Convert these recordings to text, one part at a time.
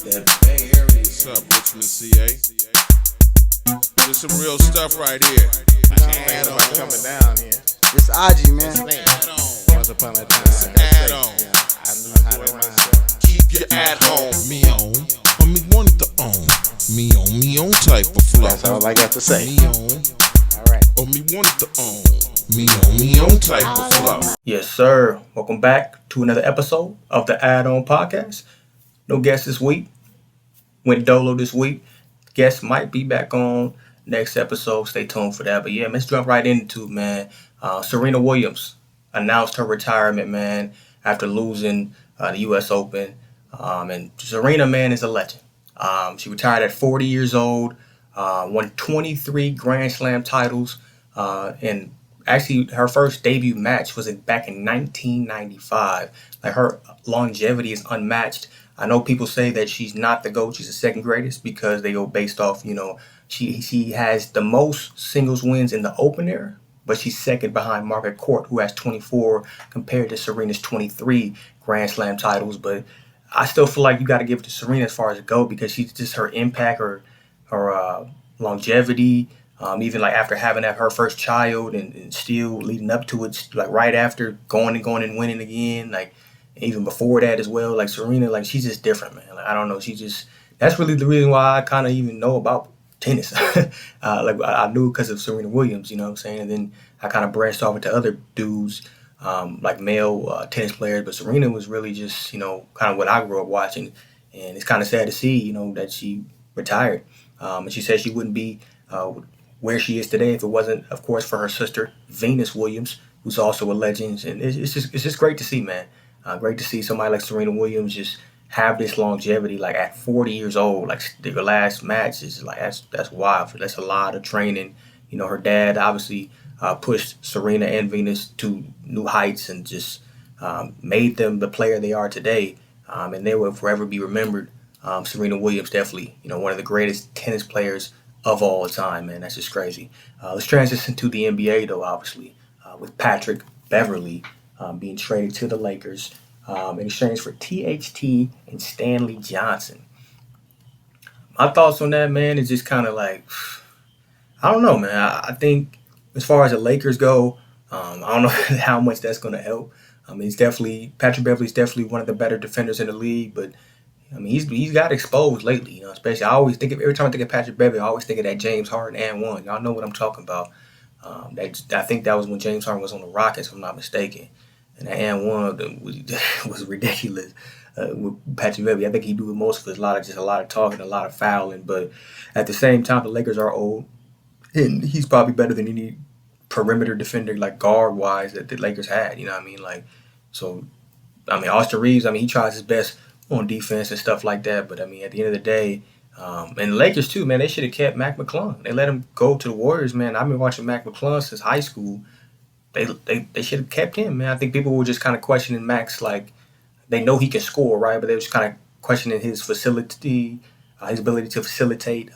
That Bay Area. What's up, Richmond, CA? There's some real stuff right here. Add on coming down here. It's Aji, man. Once upon a time. Add on. I knew how to rhyme. Keep you at home. Me on. Or me want to own. Me on type of flow. That's all I got to say. Me on. Alright. Or me want to own. Me on type of flow. Yes, sir. Welcome back to another episode of the Add-On Podcast. No guest this week. Went dolo this week. Guest might be back on next episode. Stay tuned for that. But yeah, let's jump right into it, man. Serena Williams announced her retirement, man, after losing the U.S. Open. And Serena, man, is a legend. She retired at 40 years old, won 23 Grand Slam titles, and actually, her first debut match was back in 1995. Like, her longevity is unmatched. I know people say that she's not the GOAT, she's the second greatest, because they go based off, she has the most singles wins in the open era, but she's second behind Margaret Court, who has 24, compared to Serena's 23 Grand Slam titles. But I still feel like you got to give it to Serena as far as it goes, because she's just her impact, her longevity. Even like after having her first child and still leading up to it, like right after going and winning again, like even before that as well, like Serena, like she's just different, man. Like, I don't know, that's really the reason why I kind of even know about tennis. Like I knew because of Serena Williams, you know what I'm saying? And then I kind of branched off into other dudes, like male tennis players, but Serena was really just, kind of what I grew up watching. And it's kind of sad to see, that she retired. And she said she wouldn't be where she is today if it wasn't, of course, for her sister Venus Williams, who's also a legend. And it's just great to see, man. Great to see somebody like Serena Williams just have this longevity, like at 40 years old. Like the last match is like that's wild. That's a lot of training. Her dad obviously pushed Serena and Venus to new heights and just made them the player they are today. And they will forever be remembered. Serena Williams, definitely, one of the greatest tennis players of all time, man. That's just crazy. Let's transition to the NBA, though, obviously, with Patrick Beverley being traded to the Lakers in exchange for THT and Stanley Johnson. My thoughts on that, man, is just kind of like, I don't know, man. I think as far as the Lakers go, I don't know how much that's going to help. Patrick Beverley's definitely one of the better defenders in the league, but he's got exposed lately, especially every time I think of Patrick Beverley, I always think of that James Harden and one. Y'all know what I'm talking about. I think that was when James Harden was on the Rockets, if I'm not mistaken. And that and one was ridiculous with Patrick Beverley. I think he do most of it, a lot of talking, a lot of fouling. But at the same time, the Lakers are old, and he's probably better than any perimeter defender, like guard-wise, that the Lakers had. You know what I mean? Like, so, Austin Reeves, he tries his best on defense and stuff like that, but at the end of the day, and the Lakers too, man, they should have kept Mac McClung. They let him go to the Warriors, man. I've been watching Mac McClung since high school. They should have kept him, man. I think people were just kind of questioning Mac's, like, they know he can score, right? But they were just kind of questioning his facility, his ability to facilitate,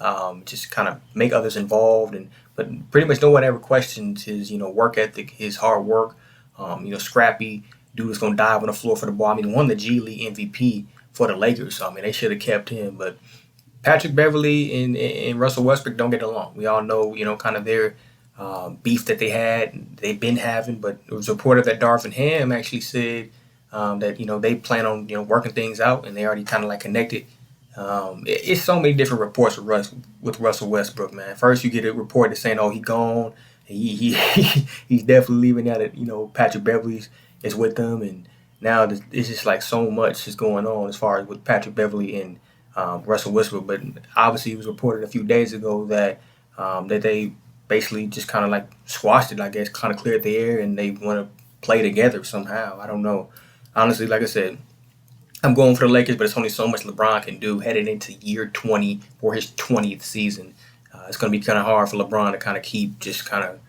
just kind of make others involved. But pretty much no one ever questions his, work ethic, his hard work, scrappy dude is gonna dive on the floor for the ball. Won the G League MVP for the Lakers. So, they should have kept him. But Patrick Beverley and Russell Westbrook don't get along. We all know, kind of their beef that they've been having. But it was reported that Darvin Ham actually said that, they plan on, working things out, and they already kind of like connected. It's so many different reports with Russell Westbrook, man. First, you get a report that's saying, oh, he gone. He's definitely leaving out at, Patrick Beverley's is with them, and now it's just like so much is going on as far as with Patrick Beverley and Russell Westbrook. But obviously, it was reported a few days ago that they basically just kind of like squashed it, I guess, kind of cleared the air, and they want to play together somehow. I don't know. Honestly, like I said, I'm going for the Lakers, but it's only so much LeBron can do headed into year 20 for his 20th season. It's going to be kind of hard for LeBron to kind of keep just kind of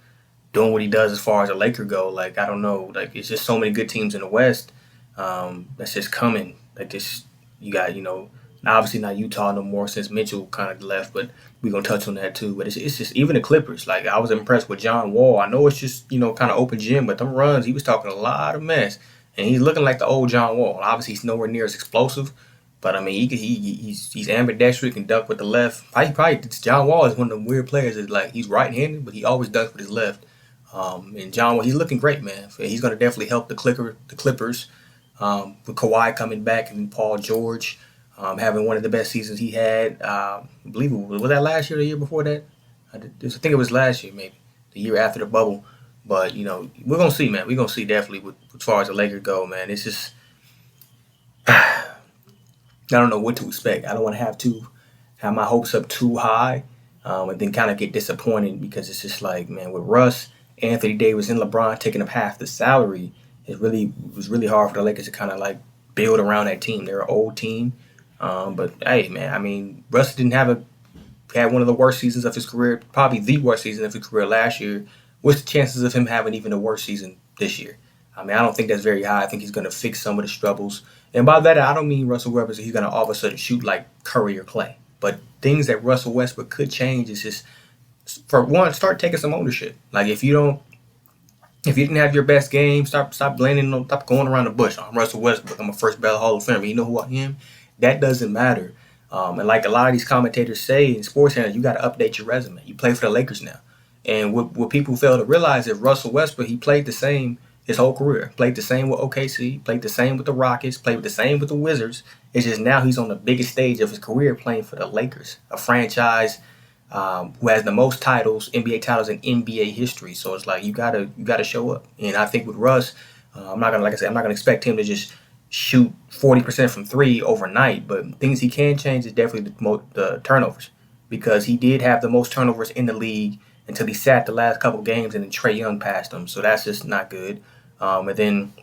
doing what he does as far as a Laker go. Like, I don't know. Like, it's just so many good teams in the West that's just coming. Like, this, you got, obviously not Utah no more since Mitchell kind of left, but we're going to touch on that too. But it's just, even the Clippers, like, I was impressed with John Wall. I know it's just, kind of open gym, but them runs, he was talking a lot of mess. And he's looking like the old John Wall. Obviously, he's nowhere near as explosive, But I mean, he's ambidextrous, can dunk with the left. John Wall is one of the weird players. That like he's right-handed, but he always dunks with his left. And John Wall, he's looking great, man. He's going to definitely help the Clippers with Kawhi coming back and Paul George having one of the best seasons he had. I believe was that last year or the year before that? I think it was last year, maybe the year after the bubble. But we're gonna see, man. We're gonna see definitely as far as the Lakers go, man. It's just I don't know what to expect. I don't want to have my hopes up too high, and then kind of get disappointed because it's just like, man, with Russ, Anthony Davis, and LeBron taking up half the salary, it was really hard for the Lakers to kind of like build around that team. They're an old team, but hey, man, I mean, Russ had one of the worst seasons of his career, probably the worst season of his career last year. What's the chances of him having even a worse season this year? I mean, I don't think that's very high. I think he's going to fix some of the struggles. And by that, I don't mean Russell Westbrook. He's going to all of a sudden shoot like Curry or Clay. But things that Russell Westbrook could change is just, for one, start taking some ownership. Like if you didn't have your best game, stop going around the bush. I'm Russell Westbrook. I'm a first ballot Hall of Famer. You know who I am? That doesn't matter. And like a lot of these commentators say in sports channels, you got to update your resume. You play for the Lakers now. And what people fail to realize is Russell Westbrook, he played the same his whole career. Played the same with OKC, played the same with the Rockets, played the same with the Wizards. It's just now he's on the biggest stage of his career playing for the Lakers, a franchise who has the most titles, NBA titles in NBA history. So it's like you gotta show up. And I think with Russ, I'm not gonna expect him to just shoot 40% from three overnight. But things he can change is definitely the turnovers, because he did have the most turnovers in the league until he sat the last couple games and then Trae Young passed him. So that's just not good. And then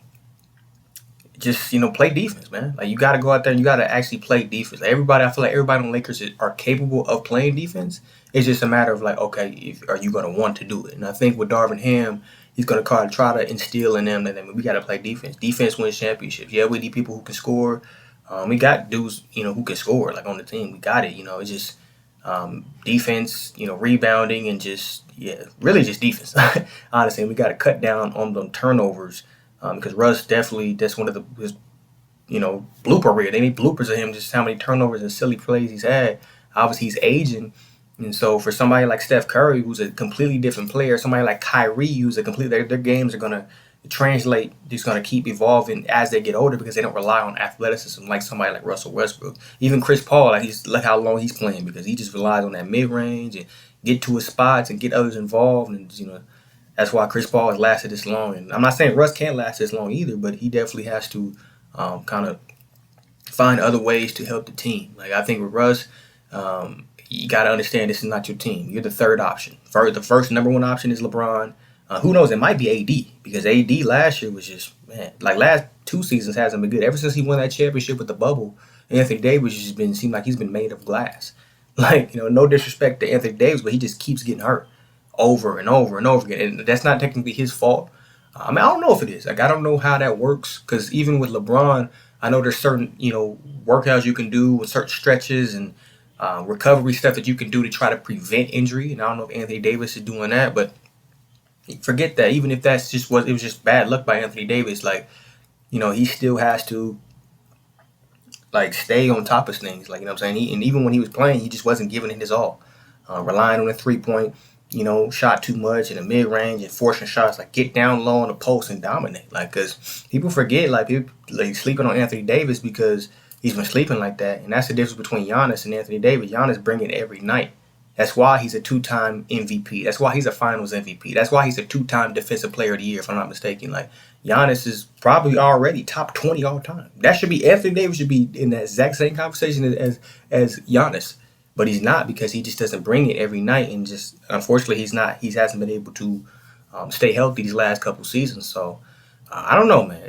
just, play defense, man. Like you got to go out there and you got to actually play defense. I feel like everybody on the Lakers are capable of playing defense. It's just a matter of like, okay, are you going to want to do it? And I think with Darvin Ham, he's going to try to instill in them that we got to play defense. Defense wins championships. Yeah, we need people who can score. We got dudes, who can score like on the team. We got it. It's just defense, rebounding, and really just defense. Honestly, we got to cut down on the turnovers because Russ definitely, that's one of his blooper reel. They need bloopers of him, just how many turnovers and silly plays he's had. Obviously, he's aging. And so for somebody like Steph Curry, who's a completely different player, somebody like Kyrie, who's their games are going to translate, just going to keep evolving as they get older because they don't rely on athleticism like somebody like Russell Westbrook. Even Chris Paul, look how long he's playing because he just relies on that mid-range and get to his spots and get others involved. And, that's why Chris Paul has lasted this long. And I'm not saying Russ can't last this long either, but he definitely has to kind of find other ways to help the team. Like I think with Russ, you got to understand this is not your team. You're the third option. The first number one option is LeBron. Who knows? It might be AD because AD last year was just, man, like last 2 seasons hasn't been good. Ever since he won that championship with the bubble, Anthony Davis seemed like he's been made of glass. Like, no disrespect to Anthony Davis, but he just keeps getting hurt over and over and over again. And that's not technically his fault. I don't know if it is. Like, I don't know how that works because even with LeBron, I know there's certain, workouts you can do with certain stretches and recovery stuff that you can do to try to prevent injury. And I don't know if Anthony Davis is doing that, but forget that. Even if it was just bad luck by Anthony Davis, like, he still has to like stay on top of things. Like, what I'm saying? And even when he was playing, he just wasn't giving it his all. Relying on the 3-point, shot too much in the mid-range and forcing shots, like get down low on the post and dominate. Like, because people forget, like, people like sleeping on Anthony Davis because he's been sleeping like that. And that's the difference between Giannis and Anthony Davis. Giannis bring it every night. That's why he's a 2-time MVP. That's why he's a Finals MVP. That's why he's a 2-time Defensive Player of the Year, if I'm not mistaken. Like, Giannis is probably already top 20 all time. Anthony Davis should be in that exact same conversation as Giannis. But he's not because he just doesn't bring it every night. And just, unfortunately, he hasn't been able to stay healthy these last couple seasons. So, I don't know, man.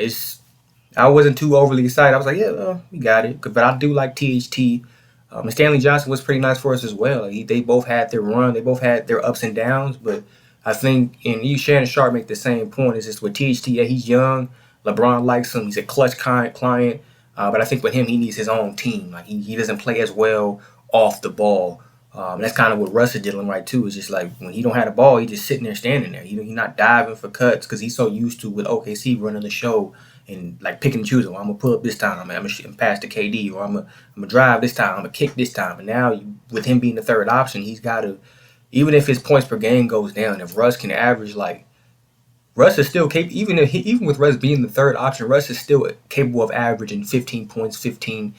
I wasn't too overly excited. I was like, yeah, we got it. But I do like THT. And Stanley Johnson was pretty nice for us as well. They both had their run. They both had their ups and downs. But I think, and Shannon Sharp make the same point, is just with THT, yeah, he's young. LeBron likes him. He's a clutch client. But I think with him, he needs his own team. Like he doesn't play as well off the ball. And that's kind of what Russ is dealing right too. It's just like when he don't have the ball, he's just sitting there, standing there. He's not diving for cuts because he's so used to with OKC running the show and like picking and choosing. Well, I'm gonna pull up this time. I'm gonna pass to KD, or I'm gonna drive this time. I'm gonna kick this time. And now with him being the third option, he's got to, even if his points per game goes down, if Russ can average like Russ is still capable, even with Russ being the third option, Russ is still capable of averaging 15 points, 10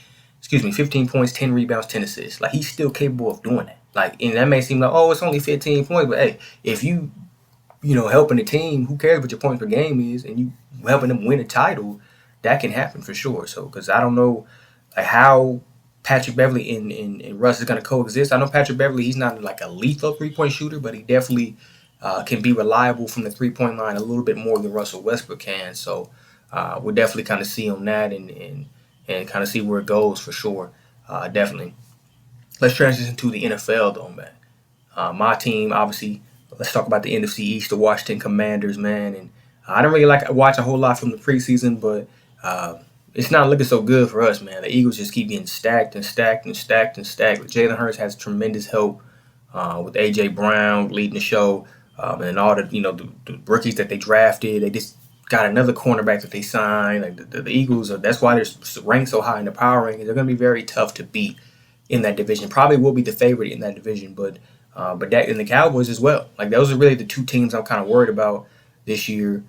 rebounds, 10 assists. Like he's still capable of doing that. Like, and that may seem like, oh, it's only 15 points, but hey, if helping the team, who cares what your points per game is, and you helping them win a title, that can happen for sure. So, because I don't know like how Patrick Beverley and Russ is going to coexist. I know Patrick Beverley, he's not like a lethal 3-point shooter, but he definitely can be reliable from the 3-point line a little bit more than Russell Westbrook can. So, we'll definitely kind of see on that and kind of see where it goes for sure. Definitely. Let's transition to the NFL though, man. My team, obviously, let's talk about the NFC East, the Washington Commanders, man. And I don't really like watch a whole lot from the preseason, but it's not looking so good for us, man. The Eagles just keep getting stacked and stacked and stacked and stacked. Jalen Hurts has tremendous help with A.J. Brown leading the show, and all the rookies that they drafted. They just got another cornerback that they signed. Like the Eagles, that's why they're ranked so high in the power rankings. They're going to be very tough to beat in that division. Probably will be the favorite in that division, but that and the Cowboys as well. Like those are really the two teams I'm kind of worried about this year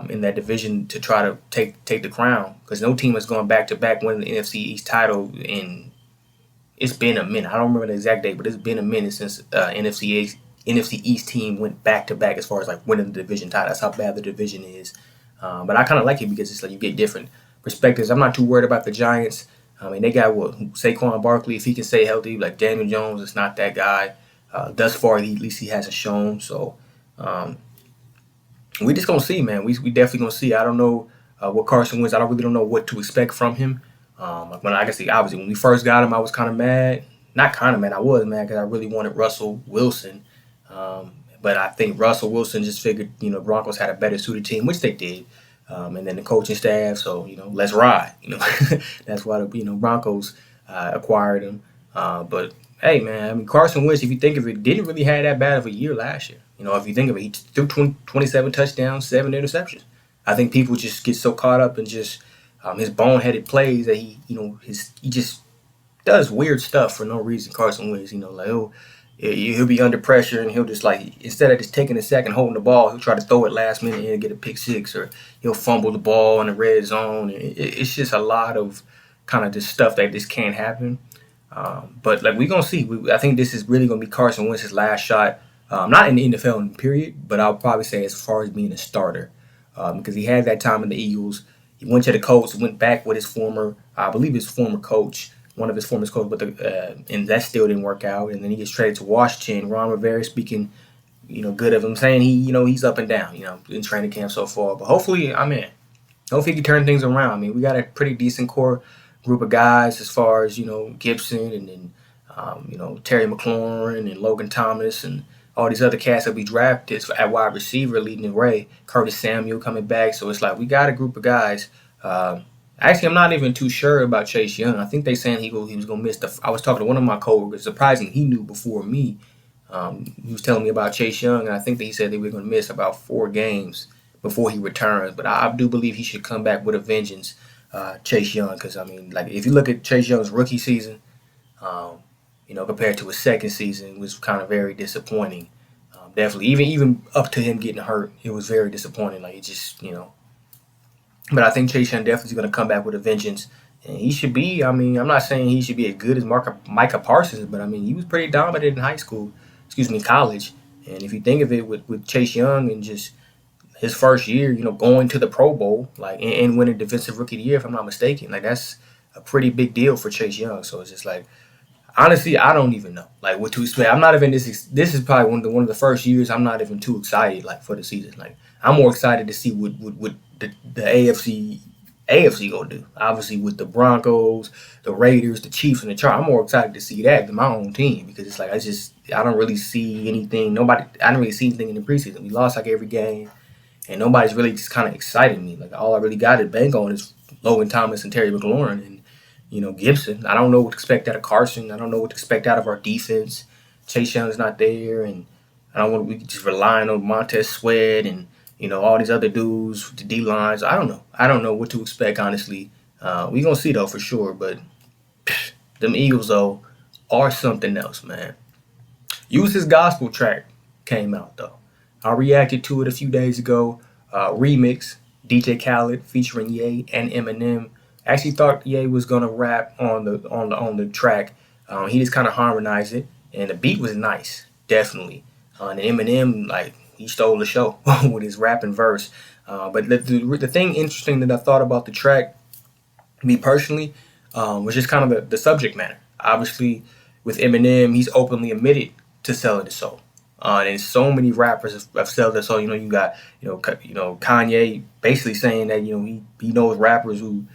in that division to try to take the crown, because no team has gone back to back winning the NFC East title in. It's been a minute. I don't remember the exact date, but it's been a minute since NFC East team went back to back as far as like winning the division title. That's how bad the division is. But I kind of like it because it's like you get different perspectives. I'm not too worried about the Giants. I mean, they got Saquon Barkley, if he can stay healthy. Like Daniel Jones is not that guy. Thus far, at least he hasn't shown. So we just gonna see, man. We definitely gonna see. I don't know what Carson Wentz. I really don't know what to expect from him. When I guess obviously when we first got him, I was kind of mad. Not kind of mad. I was mad because I really wanted Russell Wilson. But I think Russell Wilson just figured, Broncos had a better suited team, which they did. And then the coaching staff, so, let's ride. That's why the Broncos acquired him. But, hey, man, I mean, Carson Wentz, if you think of it, didn't really have that bad of a year last year. If you think of it, he threw 27 touchdowns, 7 interceptions. I think people just get so caught up in just his boneheaded plays that he just does weird stuff for no reason. Carson Wentz, like he'll be under pressure and he'll just instead of just taking a second holding the ball, he'll try to throw it last minute and get a pick six, or he'll fumble the ball in the red zone. It's just a lot of kind of just stuff that just can't happen. But we're gonna see. I think this is really gonna be Carson Wentz's last shot. Not in the NFL period, but I'll probably say as far as being a starter, because he had that time in the Eagles. He went to the Colts, went back with I believe his former coach. One of his former coaches, but and that still didn't work out. And then he gets traded to Washington. Ron Rivera speaking, good of him, saying he's up and down, in training camp so far. But hopefully, hopefully he can turn things around. I mean, we got a pretty decent core group of guys as far as Gibson and then Terry McLaurin and Logan Thomas and all these other cats that we drafted at wide receiver, leading the way. Curtis Samuel coming back, so it's like we got a group of guys. Actually, I'm not even too sure about Chase Young. I think they saying he was going to miss I was talking to one of my coworkers. Surprisingly, he knew before me. He was telling me about Chase Young, and I think that he said they were going to miss about 4 games before he returns. But I do believe he should come back with a vengeance, Chase Young, because, if you look at Chase Young's rookie season, compared to his second season, it was kind of very disappointing. Definitely, even up to him getting hurt, it was very disappointing. But I think Chase Young definitely is going to come back with a vengeance. And he should be, I'm not saying he should be as good as Micah Parsons, but, he was pretty dominant in college. And if you think of it with Chase Young and just his first year, going to the Pro Bowl, and winning Defensive Rookie of the Year, if I'm not mistaken, that's a pretty big deal for Chase Young. So it's just honestly, I don't even know, what to expect. I'm not even this is probably one of the first years I'm not even too excited, for the season. I'm more excited to see what the AFC gonna do. Obviously, with the Broncos, the Raiders, the Chiefs, and the Chargers, I'm more excited to see that than my own team, because it's I don't really see anything. I didn't really see anything in the preseason. We lost every game, and nobody's really just kind of exciting me. All I really got to bank on is Logan Thomas and Terry McLaurin and Gibson. I don't know what to expect out of Carson. I don't know what to expect out of our defense. Chase Young's not there, and we just relying on Montez Sweat and all these other dudes, the D lines. I don't know. I don't know what to expect, honestly. We gonna see though for sure. But them Eagles though are something else, man. Use His Gospel track came out though. I reacted to it a few days ago. Remix, DJ Khaled featuring Ye and Eminem. Actually thought Ye was gonna rap on the track. He just kind of harmonized it, and the beat was nice, definitely. And Eminem, like, he stole the show with his rapping verse. But the thing interesting that I thought about the track, me personally, was just kind of the subject matter. Obviously, with Eminem, he's openly admitted to selling his soul. And so many rappers have sold their soul. You got Kanye basically saying that he knows rappers who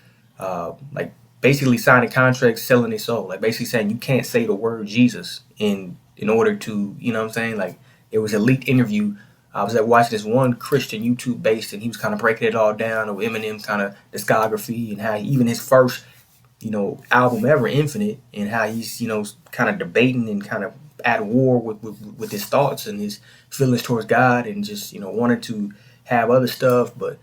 like basically signing contracts selling their soul. Like basically saying you can't say the word Jesus in order to what I'm saying. Like it was a leaked interview. I was like watching this one Christian YouTube based, and he was kind of breaking it all down of Eminem's kind of discography and how even his first album ever, Infinite, and how he's kind of debating and kind of at war with his thoughts and his feelings towards God, and just wanted to have other stuff. But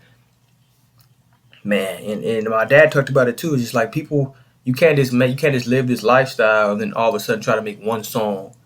man, and my dad talked about it too. It's just like people, you can't just live this lifestyle and then all of a sudden try to make one song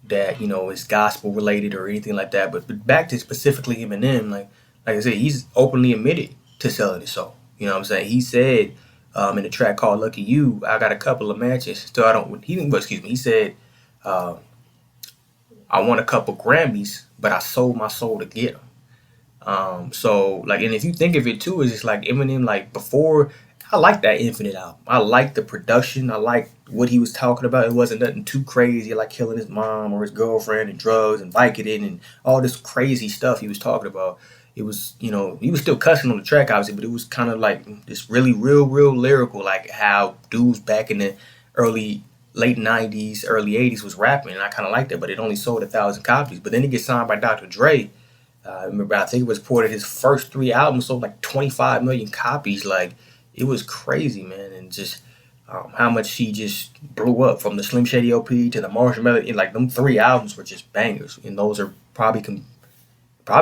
that is gospel related or anything like that. But back to specifically Eminem, like I said, he's openly admitted to selling his soul. You know what I'm saying? He said in a track called "Lucky You," I got a couple of matches. So I don't. He didn't. Excuse me. He said, I won a couple Grammys, but I sold my soul to get them. So like, and if you think of it too, it's just like Eminem. Like before, I liked that Infinite album. I liked the production. I liked what he was talking about. It wasn't nothing too crazy, like killing his mom or his girlfriend and drugs and Vicodin and all this crazy stuff he was talking about. It was, he was still cussing on the track, obviously, but it was kind of like this really real lyrical, like how dudes back in the late 90s, early 80s was rapping. And I kind of liked it, but it only sold 1,000 copies. But then he gets signed by Dr. Dre. I think it was reported his first 3 albums sold like 25 million copies. Like, it was crazy, man. And just how much he just blew up from the Slim Shady LP to the Marshmallow. And like, them 3 albums were just bangers. And those are probably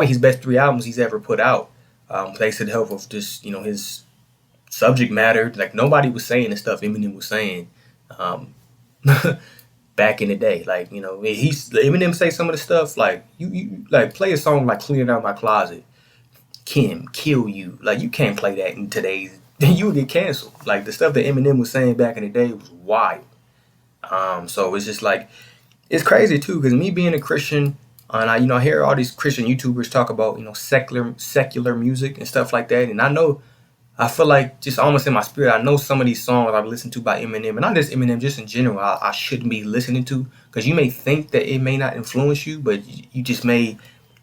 his best 3 albums he's ever put out. Thanks to the help of just, his subject matter. Like, nobody was saying the stuff Eminem was saying back in the day. Like, Eminem say some of the stuff, like, you like, play a song like Cleaning Out My Closet, Kim, Kill You. Like, you can't play that in today's, you would get canceled. Like, the stuff that Eminem was saying back in the day was wild. So it's just like, it's crazy too, because me being a Christian, and I hear all these Christian YouTubers talk about, secular music and stuff like that. And I feel like just almost in my spirit, I know some of these songs I've listened to by Eminem, and not just Eminem, just in general, I shouldn't be listening to, because you may think that it may not influence you, but you just may,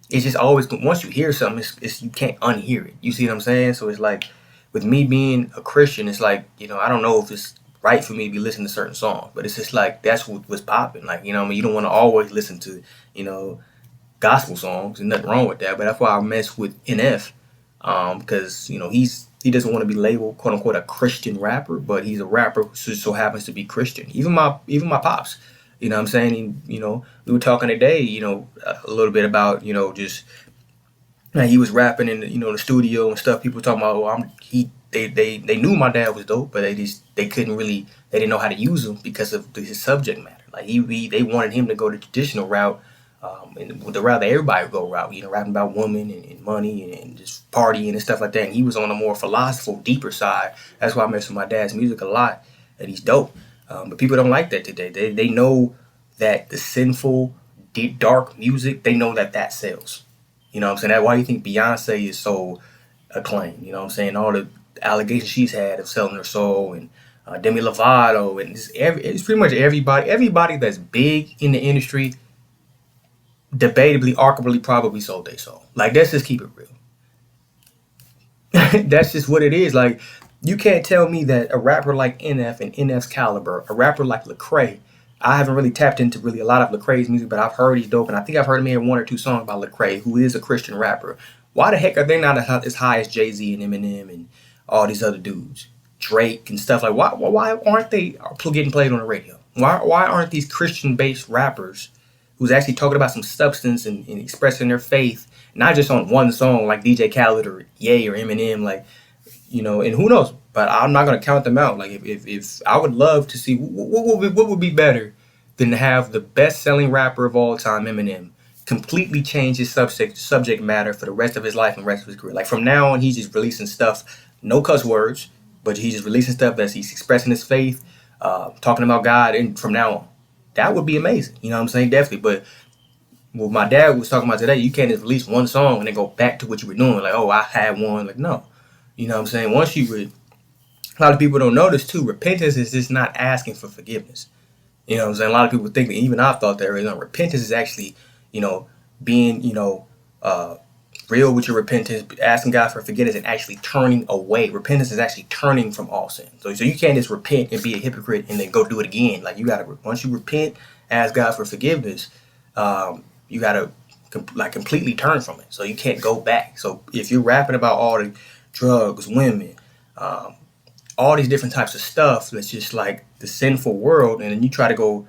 it's just always, once you hear something, it's you can't unhear it. You see what I'm saying? So it's like, with me being a Christian, it's like, I don't know if it's right for me to be listening to certain songs, but it's just like, that's what's popping. Like, you don't want to always listen to, gospel songs, and nothing wrong with that. But that's why I mess with NF, because he doesn't want to be labeled quote unquote a Christian rapper, but he's a rapper who so happens to be Christian. Even my pops, you know what I'm saying? We were talking today, a little bit about just he was rapping in the studio and stuff. People talking about they knew my dad was dope, but they didn't know how to use him because of his subject matter. Like they wanted him to go the traditional route. And the route that everybody would go route, rapping about women and money and just partying and stuff like that. And he was on a more philosophical, deeper side. That's why I mess with my dad's music a lot, and he's dope. But people don't like that today. They know that the sinful, deep, dark music, they know that sells. You know what I'm saying? That's why you think Beyonce is so acclaimed. You know what I'm saying? All the allegations she's had of selling her soul, and Demi Lovato, and it's pretty much everybody that's big in the industry, debatably, arguably, probably sold their soul. Like, let's just keep it real. That's just what it is. Like, you can't tell me that a rapper like NF and NF's caliber, a rapper like Lecrae, I haven't really tapped into really a lot of Lecrae's music, but I've heard he's dope, and I think I've heard him in 1 or 2 songs by Lecrae, who is a Christian rapper. Why the heck are they not as high as Jay-Z and Eminem and all these other dudes? Drake and stuff like, why aren't they getting played on the radio? Why aren't these Christian-based rappers who's actually talking about some substance and expressing their faith not just on one song like DJ Khaled or Ye or Eminem, like, and who knows? But I'm not gonna count them out. Like if I would love to see what would be better than to have the best selling rapper of all time, Eminem, completely change his subject matter for the rest of his life and rest of his career. Like from now on, he's just releasing stuff, no cuss words, but he's just releasing stuff that he's expressing his faith, talking about God, and from now on, that would be amazing. You know what I'm saying? Definitely. But what my dad was talking about today, you can't just release one song and then go back to what you were doing. Like, oh, I had one. Like, no. You know what I'm saying? Once a lot of people don't know this too. Repentance is just not asking for forgiveness. You know what I'm saying? A lot of people think that, even I thought that, repentance is actually, being, real with your repentance, asking God for forgiveness and actually turning away. Repentance is actually turning from all sin. So you can't just repent and be a hypocrite and then go do it again. Like, you got to, once you repent, ask God for forgiveness, you got to completely turn from it. So you can't go back. So if you're rapping about all the drugs, women, all these different types of stuff that's just like the sinful world, and then you try to go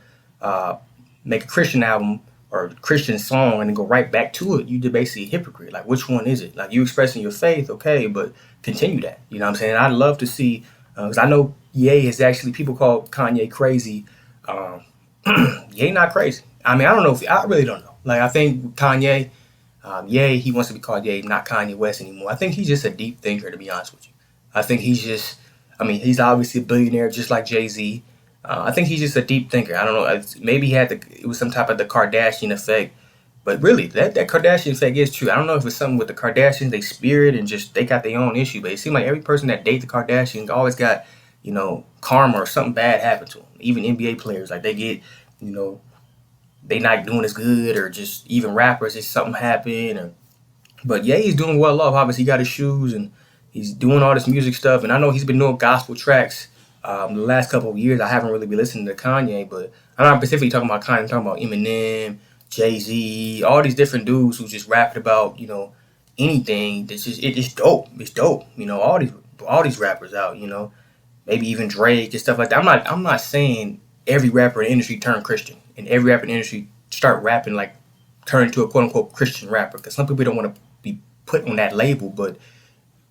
make a Christian album or a Christian song and then go right back to it, you're basically a hypocrite. Like, which one is it? Like, you expressing your faith, okay, but continue that. You know what I'm saying? I'd love to see, because I know Ye is actually, people call Kanye crazy. Ye not crazy. I mean, I don't know I really don't know. Like, I think Kanye, Ye, he wants to be called Ye, not Kanye West anymore. I think he's just a deep thinker, to be honest with you. I think he's he's obviously a billionaire just like Jay-Z. I think he's just a deep thinker. I don't know. Maybe it was some type of the Kardashian effect. But really, that Kardashian effect is true. I don't know if it's something with the Kardashians, they spirit, and just they got their own issue. But it seems like every person that dates the Kardashians always got, karma or something bad happen to them. Even NBA players, like they get, they not doing as good, or just even rappers, if something happened. But yeah, he's doing well off. Obviously, he got his shoes and he's doing all this music stuff. And I know he's been doing gospel tracks the last couple of years. I haven't really been listening to Kanye, but I'm not specifically talking about Kanye. I'm talking about Eminem, Jay-Z, all these different dudes who just rapping about, anything. It's dope. It's dope. All these rappers out, maybe even Drake and stuff like that. I'm not saying every rapper in the industry turn Christian and every rapper in the industry start rapping, like turn into a quote unquote Christian rapper, because some people don't want to be put on that label, but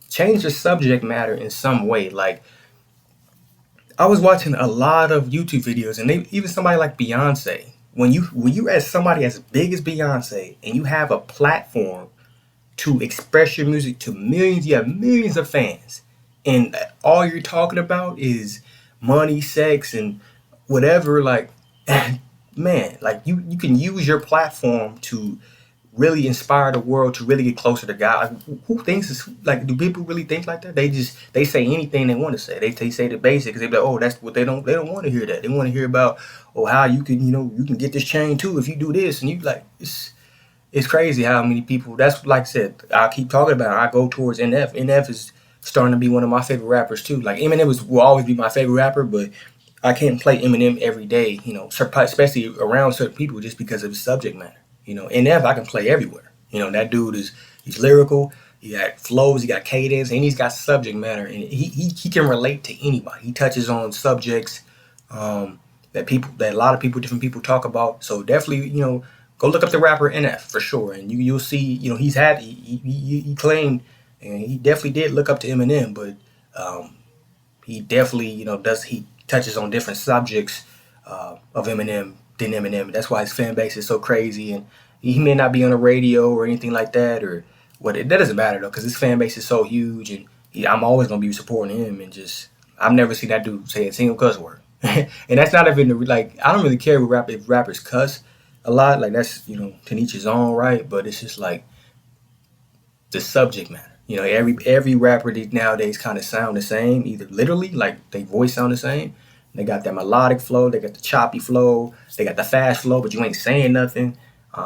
change the subject matter in some way. Like, I was watching a lot of YouTube videos, and even somebody like Beyonce. When you as somebody as big as Beyonce and you have a platform to express your music to millions, you have millions of fans, and all you're talking about is money, sex, and whatever, like, man, like you can use your platform to really inspire the world to really get closer to God. Like, who thinks it's like? Do people really think like that? They say anything they want to say. They say the basics. They be like, oh, that's what they don't want to hear that. They want to hear about, oh, how you can you can get this chain too if you do this, and you like it's crazy how many people. That's like I said. I keep talking about it. I go towards NF. NF is starting to be one of my favorite rappers too. Like Eminem will always be my favorite rapper, but I can't play Eminem every day. Especially around certain people just because of his subject matter. NF I can play everywhere. That dude he's lyrical. He got flows, he got cadence, and he's got subject matter, and he can relate to anybody. He touches on subjects that a lot of people, different people talk about. So definitely, go look up the rapper NF for sure, and you'll see. He claimed, and he definitely did look up to Eminem, but he definitely he touches on different subjects of Eminem than Eminem. That's why his fan base is so crazy, and he may not be on the radio or anything like that, or what. That doesn't matter though, because his fan base is so huge, and I'm always gonna be supporting him. And just I've never seen that dude say a single cuss word, and that's not even like I don't really care if rappers cuss a lot. Like that's to each his own, right? But it's just like the subject matter. Every rapper nowadays kind of sound the same, either literally like they voice sound the same. They got that melodic flow, they got the choppy flow, they got the fast flow, but you ain't saying nothing.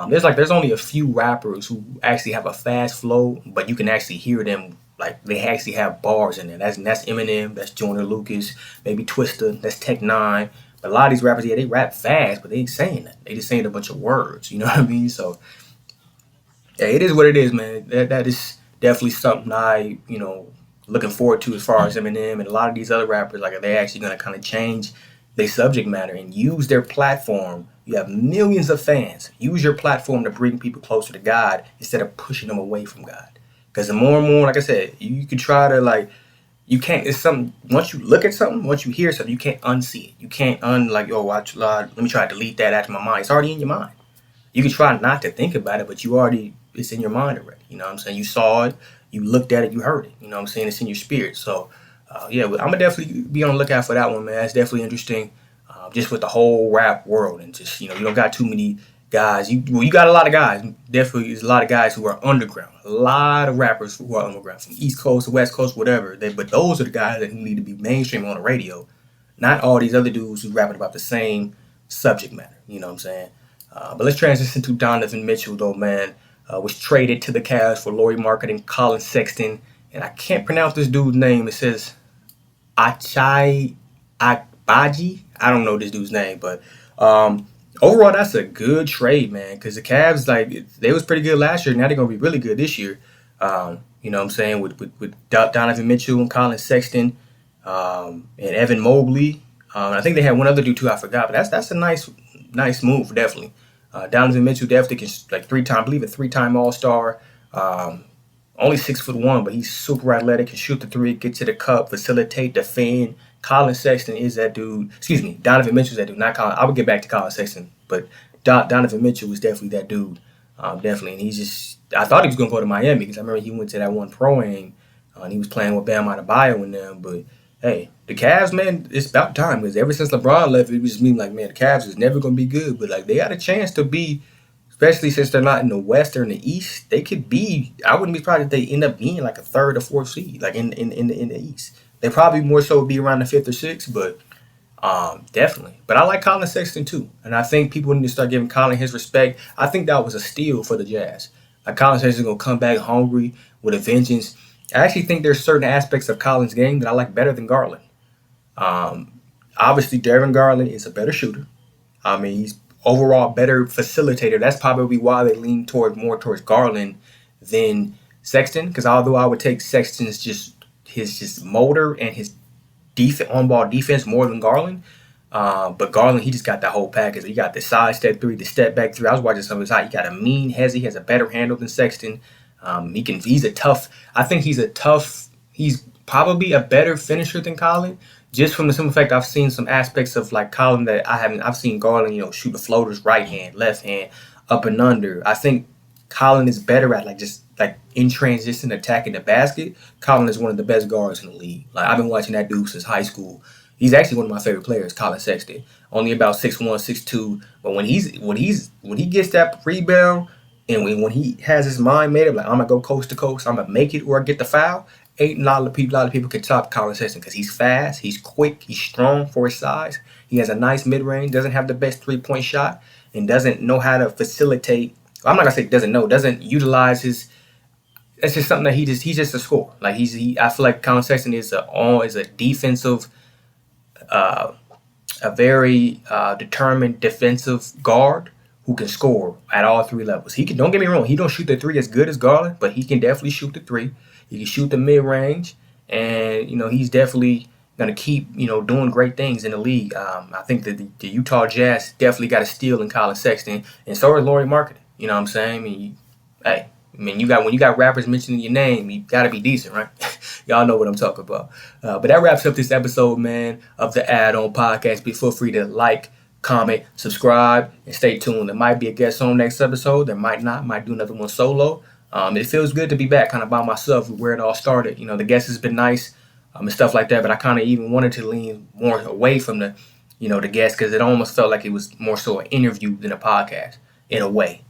There's only a few rappers who actually have a fast flow, but you can actually hear them, like they actually have bars in there. That's Eminem, that's Joyner Lucas, maybe Twista, that's Tech Nine. But a lot of these rappers, yeah, they rap fast, but they ain't saying that. They just saying a bunch of words. You know what I mean? So yeah, it is what it is, man. That is definitely something I looking forward to as far as Eminem and a lot of these other rappers. Like, are they actually going to kind of change their subject matter and use their platform You have millions of fans. Use your platform to bring people closer to God instead of pushing them away from God. Because the more and more, like I said, you can try to like, you can't. It's something. Once you look at something, once you hear something, you can't unsee it. You can't like, oh, watch. Let me try to delete that out of my mind. It's already in your mind. You can try not to think about it, but it's in your mind already. You know what I'm saying? You saw it, you looked at it, you heard it. You know what I'm saying? It's in your spirit. So, yeah, I'm gonna definitely be on the lookout for that one, man. It's definitely interesting, just with the whole rap world and just you don't got too many guys. You got a lot of guys. Definitely, there's a lot of guys who are underground. A lot of rappers who are underground, from East Coast to West Coast, whatever. But those are the guys that need to be mainstream on the radio, not all these other dudes who's rapping about the same subject matter. You know what I'm saying? But let's transition to Donovan Mitchell, though, man. Was traded to the Cavs for Lauri Markkanen, Colin Sexton, and I can't pronounce this dude's name. It says Achai Agbaji. I don't know this dude's name, but overall, that's a good trade, man. Because the Cavs, like, they was pretty good last year. Now they're gonna be really good this year. You know what I'm saying, with Donovan Mitchell and Colin Sexton, and Evan Mobley. I think they had one other dude too. I forgot, but that's a nice move, definitely. Donovan Mitchell definitely can, like, I believe a three-time All-Star. Only 6'1", but he's super athletic, can shoot the three, get to the cup, facilitate, defend. Colin Sexton is that dude. Excuse me, Donovan Mitchell's that dude, not Colin. I would get back to Colin Sexton, but Donovan Mitchell was definitely that dude. Definitely, and I thought he was going to go to Miami because I remember he went to that one pro-am, and he was playing with Bam Adebayo and them, but hey, the Cavs, man, it's about time because ever since LeBron left, it was mean like, man, the Cavs is never going to be good. But, like, they got a chance to be, especially since they're not in the West or in the East. They could be, I wouldn't be surprised if they end up being like a third or fourth seed, like in the East. They probably more so would be around the fifth or sixth, but definitely. But I like Colin Sexton too. And I think people need to start giving Colin his respect. I think that was a steal for the Jazz. Like, Colin Sexton's going to come back hungry with a vengeance. I actually think there's certain aspects of Colin's game that I like better than Garland. Obviously, Darren Garland is a better shooter. I mean, he's overall better facilitator. That's probably why they lean more towards Garland than Sexton. Because although I would take Sexton's his motor and his on-ball defense more than Garland, but Garland, he just got that whole package. He got the side step three, the step back three. I was watching some of his height. He got a mean hezzy. He has a better handle than Sexton. He's probably a better finisher than Colin, just from the simple fact I've seen some aspects of, like, Colin that I haven't. I've seen Garland, shoot the floaters right hand, left hand, up and under. I think Colin is better at, like, just like in transition attacking the basket. Colin is one of the best guards in the league. Like, I've been watching that dude since high school. He's actually one of my favorite players, Colin Sexton. Only about 6'1", 6'2", but when he gets that rebound and when he has his mind made up, like, I'm gonna go coast to coast, I'm gonna make it or get the foul. Ain't a lot of people can top Colin Sexton because he's fast, he's quick, he's strong for his size. He has a nice mid-range, doesn't have the best three-point shot, and doesn't know how to facilitate. I'm not gonna say doesn't utilize his. That's just something that he's just a scorer. Like, I feel like Colin Sexton is a defensive, a very determined defensive guard who can score at all three levels. Don't get me wrong, he don't shoot the three as good as Garland, but he can definitely shoot the three. He can shoot the mid-range, and he's definitely going to keep doing great things in the league. I think that the Utah Jazz definitely got a steal in Colin Sexton, and so is Lauri Markkanen. You know what I'm saying? When you got rappers mentioning your name, you got to be decent, right? Y'all know what I'm talking about. But that wraps up this episode, man, of the Add-On Podcast. Feel free to like, comment, subscribe, and stay tuned. There might be a guest on next episode. There might not. Might do another one solo. It feels good to be back kind of by myself where it all started. The guest has been nice and stuff like that, but I kind of even wanted to lean more away from the guest because it almost felt like it was more so an interview than a podcast in a way.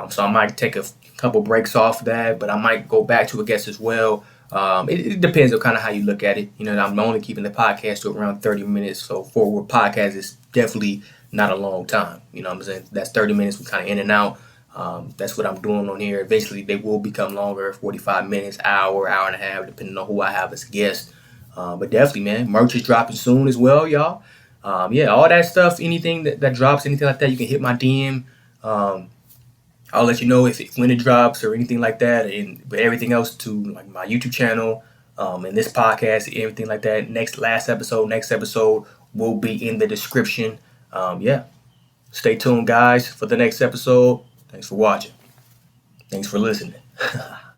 So I might take a couple breaks off that, but I might go back to a guest as well. It depends on kind of how you look at it. I'm only keeping the podcast to around 30 minutes, so for a podcast, it's definitely not a long time. You know what I'm saying? That's 30 minutes. We kind of in and out. That's what I'm doing on here. Eventually, they will become longer, 45 minutes, hour and a half, depending on who I have as a guest. But definitely, man, merch is dropping soon as well, y'all. All that stuff, anything that drops, anything like that, you can hit my DM. I'll let you know when it drops or anything like that. But everything else to, like, my YouTube channel, and this podcast, everything like that. Next episode will be in the description. Stay tuned, guys, for the next episode. Thanks for watching. Thanks for listening.